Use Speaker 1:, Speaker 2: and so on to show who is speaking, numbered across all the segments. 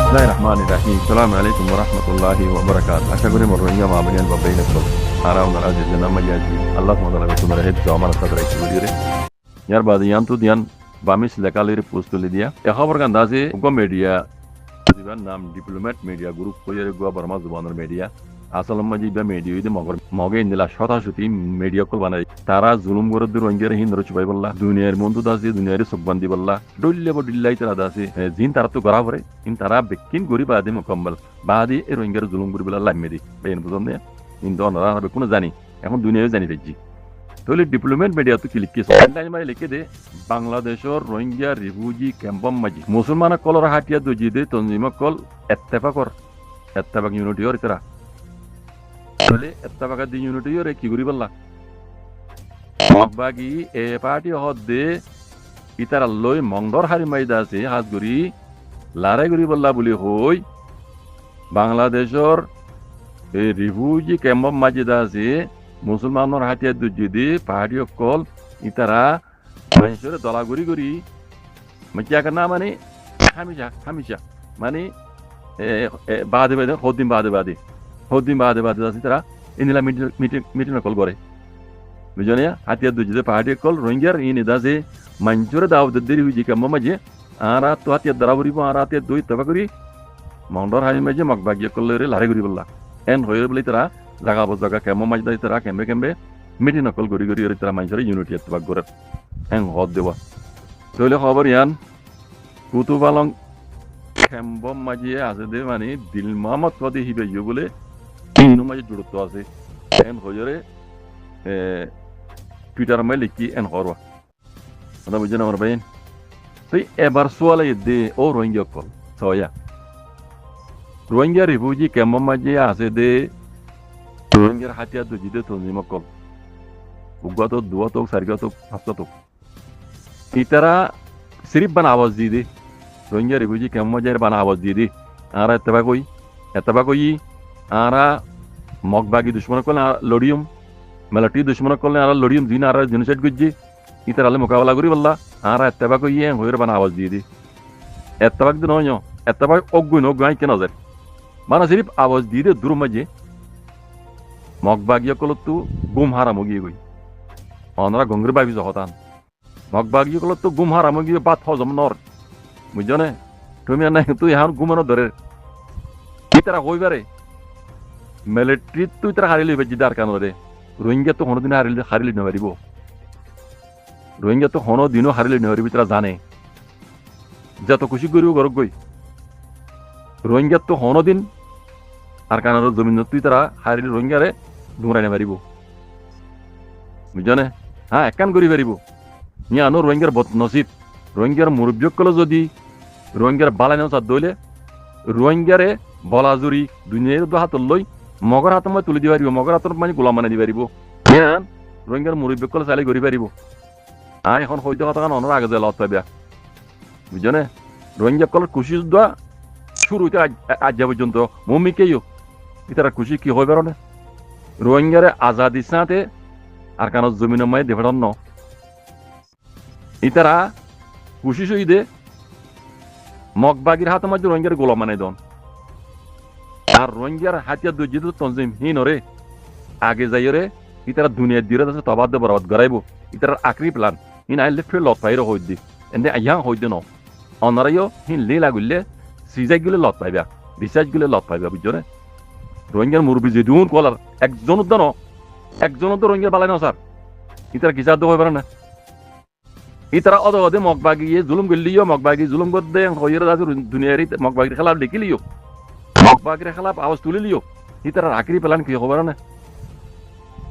Speaker 1: Bismillahirrahmanirrahim. Assalamualaikum warahmatullahi wabarakatuh. আশা করি মনোরঞ্জন মামুনিয়ান বাবাইন call around রাজি জানামা ইয়াজি আল্লাহ সুবহানাহু ওয়া তাআলা হেড জামান সাদরা ইসুলিরে ইয়ার বাদ ইয়ান্তু দিয়ান বামিস লেকালির পোস্টলি দিয়া এ খবর গান দাসে গো মিডিয়া দিবান নাম ডিপ্লোম্যাট মিডিয়া গ্রুপ কইরে গো বর্মা জুবানের মিডিয়া আসল মাজি বা মিডিয়া ইদে মগে ইনলা শতাশতি মিডিয়া কল বানাই তারা জুলুম করে রোহিঙ্গার হিন্দর চুবাই বললা দুনিয়ার বন্ধু দাসে দুনিয়ার সুকবান্দি বললা ডল্লে বডিল্লাই তারা দাসে জিন তারা তো করা পরে ইন তারা বেকিন গরিব আদি মুকম্মল বাদি এ রোহিঙ্গার জুলুম করে বলা লাইমে দি বেন বুঝন না কিন্তু অনরা হবে কোনো জানি এখন দুনিয়ায় জানি পেজি তাহলে ডিপ্লোমেট মিডিয়া তো কি লিখে অনলাইন মাই লিখে দে বাংলাদেশের রোহিঙ্গা রিফিউজি ক্যাম্পম মাজি মুসলমান কলর হাটিয়া দজি দে তনজিম কল এত্তেফাক ইউনিটি ওর করা তাহলে এত্তেফাক দি ইউনিটি ওরে কি করি বললা মগবাগি এ পার্টি হদে ইতারা লই মংডর হারি মাইদা আছে হাজগুড়ি লারাই গুড়ি বললা বলি হই বাংলাদেশের এই রিফিউজি ক্যাম্পম মাজিদা আছে মুসলমানের হাতিয়া দুজি পাহাড়ি কল ইতারা মানুষের দলাগুড়ি করি মাইয়া না মানে হামিশা মানে বাদে বাদে হদিন বাদে আছে তারা ইনিলা মিটিং কল করে বুঝনে হাতিয়া দুজি পাহাড়ি কল রোহিঙ্গার ইনি দাসে মানুষের দাওয়াত দেরি হুজি ক্যাম্পম মাঝে আর তো হাতিয়া দ্বারা করিব আর হাতিয়া দুই তবা করি মংডর হারি মাঝে মগবাগিয়া কল লারে করি বললা এন হয়ে বলে তারা জাগা বজাগা কেমন মাছ দাই তারা কেমবে মিটিং নকল গড়ি তারা মানুষের ইউনিটি এতবাক করে হ্যাঁ হদ দেওয়া তাহলে খবর ইয়ান কুতুবালং খেম্বম মাঝিয়ে আছে দে মানে দিল মোহাম্মদ পদে হিবে ইয়ে বলে ইনু মাঝে দূরত্ব আছে এন হজরে টুইটার মাই লিখি এন হরওয়া কথা বুঝছেন আমার ভাই তুই এবার সোয়ালে দে ও রোহিঙ্গা কল সয়া রোহিঙ্গা রিফিউজি কেমন মাঝিয়ে আছে দে রোহিঙ্গার হাতিয়া দুজিদে তনজিম কল উগাতো দুয়াতো সারিগাতো হাসতো ইতারা সিরিফ বানা আওয়াজ দিয়ে দে রোহিঙ্গা রিফিউজি কেমন মাঝে বানা আওয়াজ দিয়ে দে আর এতবা কই আর মগবাগি দুশ্মন করলে লড়িয়ম মেলাটি দুশ্মন করলে আর লড়িয়ম দিন আর জেনোসাইড করছি ইতার আলে মোকাবেলা করি বললা আর এতবা কই হইর বানা আওয়াজ দিয়ে দে এতবাক দিন হয় এতবাক অগুই কেন যায় মানে সিরিফ আওয়াজ দিয়ে দে দূর মাঝে মগবাগিয়া কলতো গুম হারামগিয়ে গই অনরা গঙ্গের বাইবি জহতান মগবাগিয়া কলতো গুম হারামগিয়ে বাত হজম নর বুঝছনে তুমি না তুই এখন গুমানো ধরে কি তারা হইবারে মিলিটারি তুই তারা হারিলি বেজি দার কান রে রোহিঙ্গা তো কোনোদিন হারিলি নপারিব রোহিঙ্গা তো কোনোদিনও হারিলি নপারিবি তারা জানে যত খুশি করিব ঘরক গই রোহিঙ্গা তো কোনোদিন আর কানার জমিন তুই তারা হারিলি রোহিঙ্গারে ডুমরাই নাপারিব বুঝছনে হ্যাঁ একান করি পারিব ইয়ানো রোহিঙ্গার বদনসিব রোহিঙ্গার মুরব্বীসকলে যদি রোহিঙ্গার বালাই নচার দইলে রোহিঙ্গারে বলাজুরি দুনিয়ার হাতত লই মগর হাত মই তুলি দিব পারিব মগর হাতত মানে গোলাম বানাই দিব পারিব ইয়ান রোহিঙ্গার মুরব্বীসকলে চালি করি পারিব এখন সৈতে কথা কান অনার আগে যায় লত পাইবা বুঝছনে রোহিঙ্গাসকলের খুশি যোদ্ধা শুরু হইতে আজ পর্যন্ত মমিকেইও ইতারা খুশি কি হইবার না রোহিঙ্গারে আজাদি সাথে আর কানো জমিন মাই দেফান ন ইতারা খুশি সইদে মগবাগির হাত মাঝে রোহিঙ্গার গোলাম বানাই দন আর রোহিঙ্গার হাতিয়া দুজিত তনজিম হিন রে আগে যাই রে ইতারা দুনিয়া দিয়ে আছে তবাদ বরাবদ গড়াইব ইতার আকরি প্লান হিন আইলে ফের লত পাইর হই দি এনে আইয়া হই দে ন অনারাইও হিন লীলা গুললে সিজাই গুলে লত পাইবা রিসার্চ গুলে লত পাইবা বুঝছনে রোহিঙ্গার মুরব্বী যে দুন কলার একজন উদ্যান তো রোহিঙ্গার বালাই না স্যার ইতারা কি চার হয়ে পারে না ইতারা অদে মগবাগিয়ে জুলুম করলিও মগবাগি জুলুম করতে হইয়ের দাসু দুনিয়ার মগবাগির খেলাপ দেখিলিও মগবাগির খেলাপ আওয়াজ তুলিলিও ইতারা আখরি প্লান কি হবার না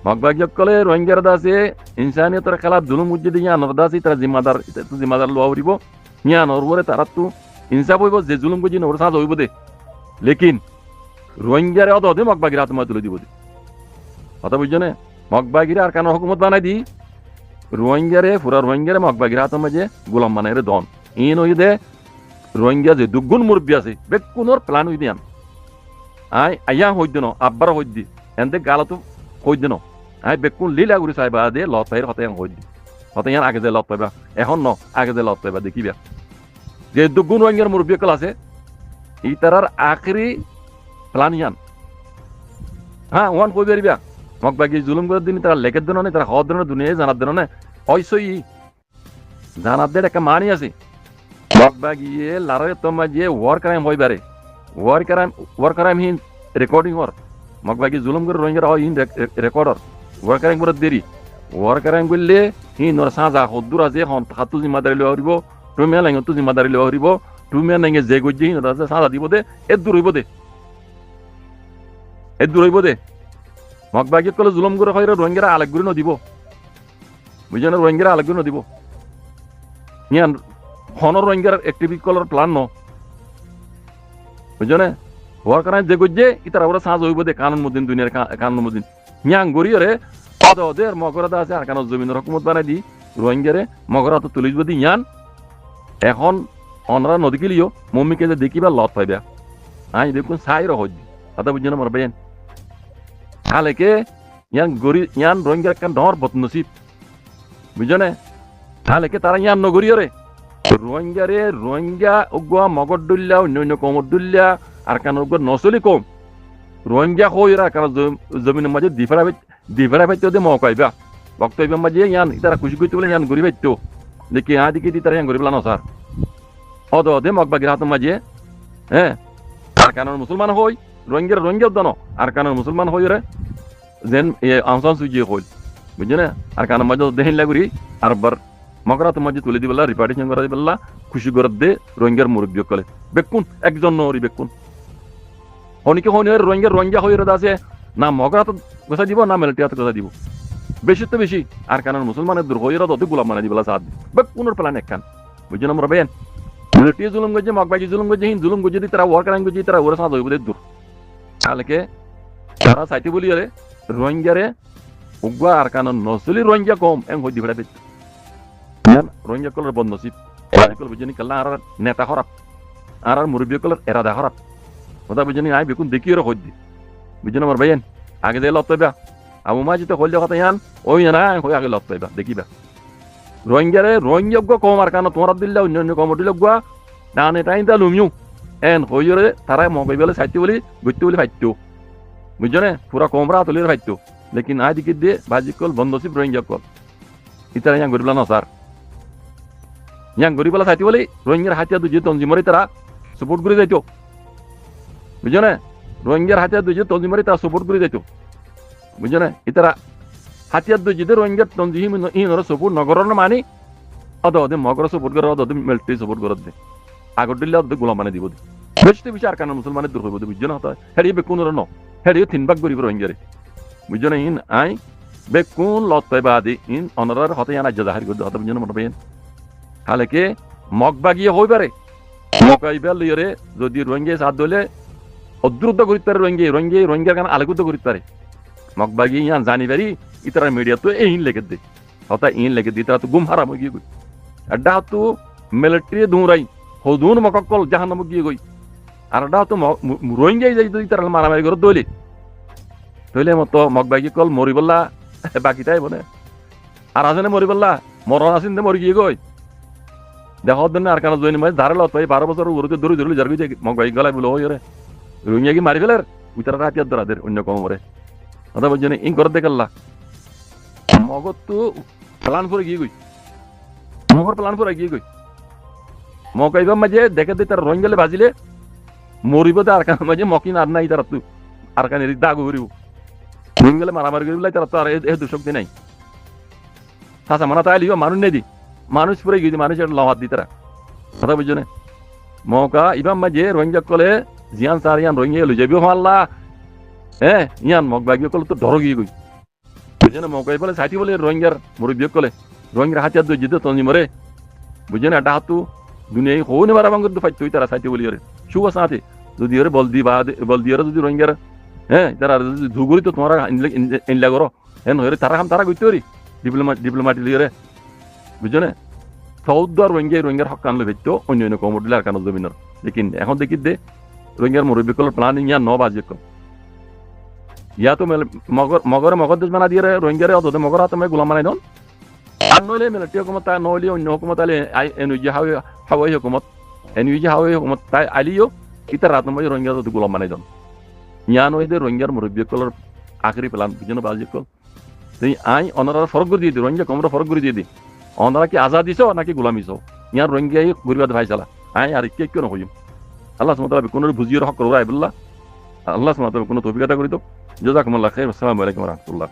Speaker 1: মগবাগি কলে রোহিঙ্গার দাসে ইনসানিয়তের খেলাপ জুলুম উজ্জে দিয়ে আনর দাস ইতারা জিম্মাদার লোয়া উঠিব ইয়া নরবরে তারা তো ইনসাফ হইব যে জুলুম করছি নর সাজ হইব দে লেকিন রোহিঙ্গারে অদে মগবাগির হাত তুলে দিব কথা বুঝছো না মগবাগিরে আর কানো হুকুমত বানাই দি রোহিঙ্গারে পুরা রোহিঙ্গারে মগবাগির হাতের মাঝে গোলাম বানাই রে দন ইন হই দে রোহিঙ্গা যে দুগুণ মুরব্বী আছে বেকুনোর প্লান হই দিয়ান আইয়া হই দিন আব্বার হই দি এনতে গালাতো হই দিন বেকুন লীলা গুড়ি চাইবা দে লত পাইর হতে হই দি হতে ইয়ান আগে যে লত পাইবা এখন ন আগে যে লত পাইবা দেখিবা যে দুগুণ রোহিঙ্গার মুরব্বী কল আছে ইতারার আখরি প্ল্যান ইয়ান হ্যাঁ ওয়ান কই বেরিবা মগ বাগি জুলুম করে দিন তারা লেখের দিন তারা হওয়ার দিন দুনিয়ায় জানার দিন অইসই জানার দের একটা মানি আছে মগ বাগিয়ে লারে তোমা যে ওয়ার ক্রাইম হই বারে ওয়ার ক্রাইম হিন রেকর্ডিং ওর মগ বাগি জুলুম করে রোহিঙ্গা হয় হিন রেকর্ডর ওয়ার ক্রাইম করে দেরি ওয়ার ক্রাইম করলে হিন ওর সাজা হদ্দুর আছে হন হাতু জিম্মাদারি লওয়া হরিব টুমিয়া লাইন তো জিম্মাদারি লওয়া হরিব টুমিয়া লাইন যে গজ্জে হিন সাজা দিব দে দূর হইব দে দূর হইব দে মগ বাগিয়ে কলে জুলুম করে হয় রোহিঙ্গারা আলেক গুরি নদিব বুঝছেন রোহিঙ্গারা আলেক গুরি নদিব ইয়ান হনর রোহিঙ্গার অ্যাক্টিভিটি কলার প্ল্যান ন বুঝছেন হওয়ার কারণে যে গজ্জে ইতারা ওরা সাজ হইব দে কানুন মদিন দুনিয়ার কানুন মদিন ইয়াং গরিয়রে পদ ওদের মগরাদা আছে আর কারণ জমিনের হকুমত বানাই দি রোহিঙ্গারে মগরা তো তুলিব দি ইয়ান এখন অনরা নদী কিলিও মম্মিকে যে দেখিবা লত পাইবা আই দেখুন সাই রহজ কথা বুঝছেন আমার বেন হালেকে ইয়ান রোহিঙ্গার কান ডর বদনসিব বুঝছেন হালেকে তারা ইয়ান নগরীয়রে রোহিঙ্গা উগুয়া মগর দুল্লা অন্যান্য কমর দুল্লা আর কান উগুয়া নসলি কম রোহিঙ্গা হইরা কারণ জমিনের মাঝে দিফারা পাইতে ওদের মকাইবা বক্তব্য মাঝে ইয়ান তারা খুশি করতে বলে ইয়ান গরিব পাইতো দেখি দিকে তারা ইয়ান গরিব লানো স্যার অদে মগবাগির হাতের মাঝে হ্যাঁ আর কারণ মুসলমান হই রোহিঙ্গা দানো আর কারণ মুসলমান হই রে যেন আনসান সুইজিয়ে হইল বুঝছেন আর কারণ মাঝে দেহিন লাগুরি আর বার মগরা তো মাঝে তুলে দিবলা রিপার্টিশন করা দিবলা খুশি করে দে রোহিঙ্গার মুরব্বী কলে বেকুন একজন নরি বেকুন হনিকে হনি রোহিঙ্গা হয়ে আছে না মগরা তো গোসা দিব না মিলিটারি গোসা দিব বেশি তো বেশি আর কারণ মুসলমানের দূর হয়ে তো গোলাম মানে দিবলা সাথ বেকুনের প্ল্যান একখান বুঝছেন আমরা বেন মিলিটারি জুলুম গজে মগবাগি জুলুম গজে হিন জুলুম গজে তারা ওয়ার করাং গজে তারা ওরা সাথ হইব দূর তাহলে তারা সাইতে বলি রে রোহিঙ্গারে উগুয়া আর কারণ নসলি রোহিঙ্গা কম এম হই দিবড়া বেচ রোহিঙ্গা কলর বদ নসিব কল বুঝনি কাল্লা আর নেতা খারাপ আর মুরব্বী কলর এরাদা খারাপ কথা বুঝনি আই বেকুন দেখি ওরা হই দি বুঝছেন আমার ভাইয়েন আগে যে লত পাইবা আবু মাঝি তো হইলে কথা ইয়ান ওই না হই আগে লত পাইবা দেখিবা রোহিঙ্গা কম আর কারণ তোমার দিল্লা অন্যান্য কম দিল গুয়া ডানে টাইম তা লুমিউ এন হইরে তারা মগাইবেলে সাইতে বলি গইতে বলি ফাইতো বুঝছেন পুরা কমরা তুলির ফাইতো লেকিন আই দিকে দিয়ে বাজি কল বন্ধসিব রোহিঙ্গা কল ইতারা ইয়াং গরিবলা না স্যার ইয়াং গরিবলা সাইতে বলি রোহিঙ্গার হাতিয়া দুজি তঞ্জিমরে তারা সাপোর্ট করে যাইতো বুঝছেন রোহিঙ্গার হাতিয়ার দুজি তঞ্জিমরে তারা সাপোর্ট করে যাইতো বুঝছেন ইতারা হাতিয়ার দুজিতে রোহিঙ্গার তঞ্জিম ইনর সাপোর্ট নগরের মানি অদে মগর সাপোর্ট করে অদে মিলিটারি সাপোর্ট করে দে আগর দিল্লা অদে গোলাম মানে দিব বেশি বেশি আর কারণ মুসলমানের দূর হইব বুঝছেন হতা হেড়িয়ে বেকুন ন হেড়িয়ে তিন ভাগ গরিব রোহিঙ্গারে বুঝছেন ইন আই বেকুন লত পাইবা আদি ইন অনরার হতে ইয়ান আজ্জা জাহির করে হতা বুঝছেন মনে পাইন হালেকে মগবাগিয়ে হই পারে মকাইবা লিয়রে যদি রোহিঙ্গা সাথ দলে অদ্রুত করিতে পারে রোহিঙ্গার কারণ আলেকুদ্ধ করিতে পারে মগবাগি ইয়ান জানি পারি ইতারা মিডিয়া তো ইন লেগে দে হতা ইন লেগে দি তারা তো গুম হারাম গিয়ে গই আড্ডা তো মিলিটারি দুরাই হদুন মককল জাহান্নাম গিয়ে গই আর আড্ডা তো রোহিঙ্গাই যাই যদি তারা মারামারি করে দইলে মতো মগবাগি কল মরিবল্লা বাকিটাই বনে আর আজনে মরিবল্লা মরণ আসিন দে মরি গিয়ে গই দেখো দিন আর কারণ জয়নি মাঝে ধারে লত পাই 12 বছর উড়তে ধরি যার গিয়ে মগবাগি গলায় বলে ওই রে রোহিঙ্গা কি মারি ফেলার উতারা রাতিয়ার দরাদের অন্য কমরে কথা বুঝছেন ইন করে দেখাল্লা মগর তো প্লান করে গিয়ে গই মগর প্লান করে গিয়ে গই মকাইবা মাঝে দেখে দে তার রোহিঙ্গালে বাজিলে মরিব আর কারণ মাঝে মকিন আর নাই তারা তুই আর কান এদিক দাগ করিব রোহিঙ্গালে মারামারি করিব তারা তো আর এ দুশক্তি নাই সাসা মানা তাই লিও মানুষ নেই দি মানুষ পরে গিয়ে মানুষের লহাত দি তারা কথা বুঝছেন মকা ইবাম মাঝে রোহিঙ্গা কলে জিয়ান সার ইয়ান রোহিঙ্গা লই যাবিও মাল্লা হ্যাঁ ইয়ান মগবাগি কলে তো ডর গিয়ে গই বুঝছেন মকাই বলে সাইটি বলে রোহিঙ্গার মুরব্বী কলে রোহিঙ্গার হাতিয়ার দুই জিতে তঞ্জি মরে বুঝছেন এটা হাতু দুনিয়ায় হৌনে মারা বাঙ্গর তো ফাইতে তারা সাইটি বলি রে শুভ সাথে যদি ওরে বল দিয়ে যদি রোহিঙ্গার হ্যাঁ তারা যদি ধুগুরি তো তোমার ইনলা করো হ্যাঁ হরে তারা গইতে পারি ডিপ্লোমাটি লিয়ে রে বুঝছো না সৌদ রোহিঙ্গার হক কানলে ভেজতো অন্য কমর দিলে আর কানো জমিনের লেকিন এখন দেখি দে রোহিঙ্গার মুরব্বী কল প্লানিং ইয়া ন বাজে কম ইয়া তো মগর দেশ বানা দিয়ে রোহিঙ্গারে অত মগর হাতে গোলাম বানাই দন আর নইলে মিলিটারি হুকুমত তাই নইলে অন্য হুকুমত আলে এনইজি হাওয়াই হুকুমত তাই আলিও ইতার রাত নম্বর রোহিঙ্গা তো গোলাম বানাই দন ইয়ান ওই রোহিঙ্গার মুরব্বী কলর আখরি প্লান বুঝেন বাজি কল আই অনারা ফরক করে দিয়ে দিই রোহিঙ্গা কমরা ফরক করে দিয়ে দিই অনারা কি আজাদ দিছ নাকি গোলামিছ ইয়ার রোহিঙ্গাই গরিবাদ ভাইসালা আই আর কে কেন হইম আল্লাহ সুবহানাহু কোনো বুঝিয়ে হক করো আইবুল্লাহ আল্লাহ সুবহানাহু কোনো তৌফিক আতা করি তো জাযাকুমুল্লাহ খাইর আসসালামু আলাইকুম ওয়া রাহমাতুল্লাহ